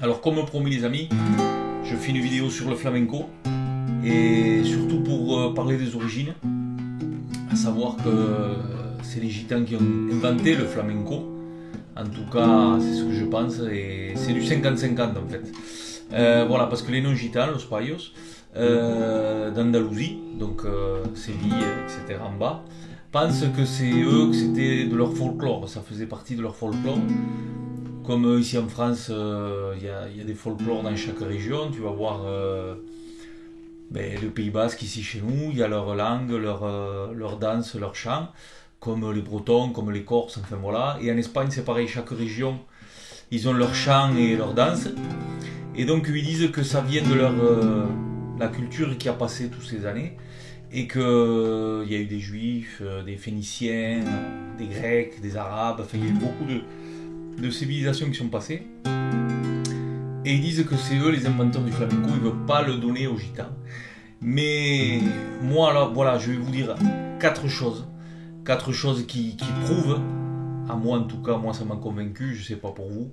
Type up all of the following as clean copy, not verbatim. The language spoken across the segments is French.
Alors comme promis les amis, je fais une vidéo sur le flamenco et surtout pour parler des origines, à savoir que c'est les gitans qui ont inventé le flamenco. En tout cas, c'est ce que je pense et c'est du 50-50 en fait. Voilà, parce que les non-gitans, los payos, d'Andalousie, donc Séville, etc. en bas, pensent que c'est eux, que c'était de leur folklore, ça faisait partie de leur folklore. Comme ici en France, il y a des folklores dans chaque région, tu vas voir le Pays Basque ici chez nous, il y a leur langue, leur danse, leur chant, comme les Bretons, comme les Corses, enfin voilà. Et en Espagne c'est pareil, chaque région, ils ont leur chant et leur danse. Et donc ils disent que ça vient de la culture qui a passé toutes ces années. Et qu'il y a eu des Juifs, des Phéniciens, des Grecs, des Arabes, enfin il y a eu beaucoup de civilisations qui sont passées. Et ils disent que c'est eux les inventeurs du flamenco, ils ne veulent pas le donner aux gitans. Mais moi, alors, voilà, je vais vous dire quatre choses qui prouvent, à moi en tout cas, moi ça m'a convaincu, je ne sais pas pour vous,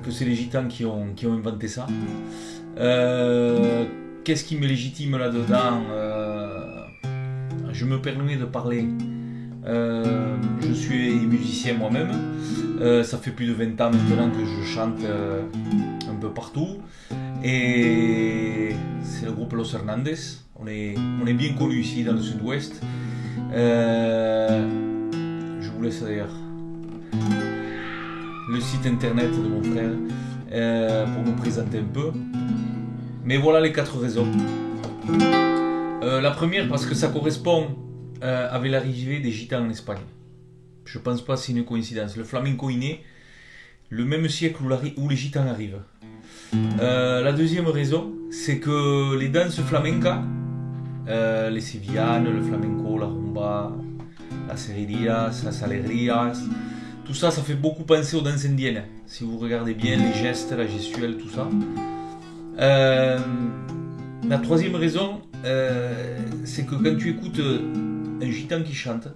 que c'est les gitans qui ont inventé ça. Qu'est-ce qui me légitime là-dedans? Je me permets de parler. Je suis musicien moi-même. Ça fait plus de 20 ans maintenant que je chante un peu partout. Et c'est le groupe Los Hernandez. On est bien connus ici dans le sud-ouest. Je vous laisse d'ailleurs le site internet de mon frère pour me présenter un peu. Mais voilà les quatre raisons. La première, parce que ça correspond avec l'arrivée des gitans en Espagne. Je pense pas que c'est une coïncidence. Le flamenco est né le même siècle où les gitans arrivent. La deuxième raison, c'est que les danses flamencas, les sevillanes, le flamenco, la rumba, la serrillas, las alegrías, tout ça, ça fait beaucoup penser aux danses indiennes. Si vous regardez bien les gestes, la gestuelle, tout ça. La troisième raison, c'est que quand tu écoutes un gitan qui chante,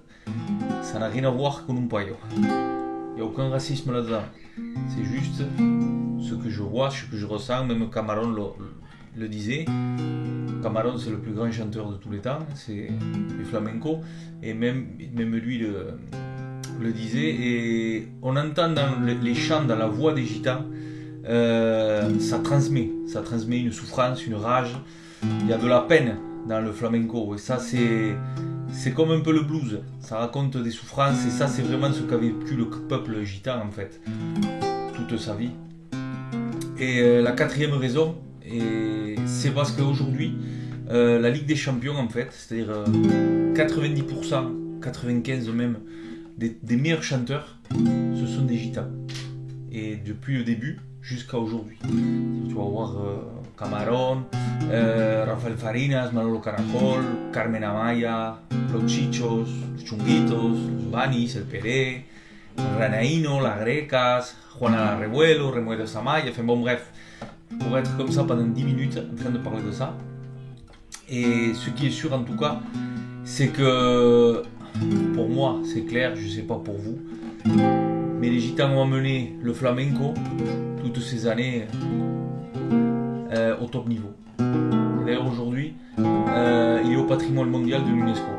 ça n'a rien à voir avec un payo. Il n'y a aucun racisme là-dedans. C'est juste ce que je vois, ce que je ressens. Même Camarón le disait. Camarón, c'est le plus grand chanteur de tous les temps, c'est du flamenco. Et même lui le disait. Et on entend dans les chants, dans la voix des gitans, ça transmet une souffrance, une rage. Il y a de la peine dans le flamenco. Et ça, c'est comme un peu le blues. Ça raconte des souffrances. Et ça, c'est vraiment ce qu'a vécu le peuple gitan, en fait, toute sa vie. Et la quatrième raison, c'est parce qu'aujourd'hui, la Ligue des Champions, en fait, c'est-à-dire 90%, 95% même, des meilleurs chanteurs, ce sont des gitans. Et depuis le début jusqu'à aujourd'hui. Tu vas voir Camarón, Rafael Farinas, Manolo Caracol, Carmen Amaya, Los Chichos, Los Chunguitos, Los Banis, El Peré, Ranaíno, La Grecas, Juana la Revuelo, Remuedo Samaya, enfin bon bref, pour être comme ça pendant 10 minutes en train de parler de ça. Et ce qui est sûr en tout cas, c'est que pour moi c'est clair, je sais pas pour vous, mais les gitans ont amené le flamenco toutes ces années au top niveau. D'ailleurs aujourd'hui, il est au patrimoine mondial de l'UNESCO.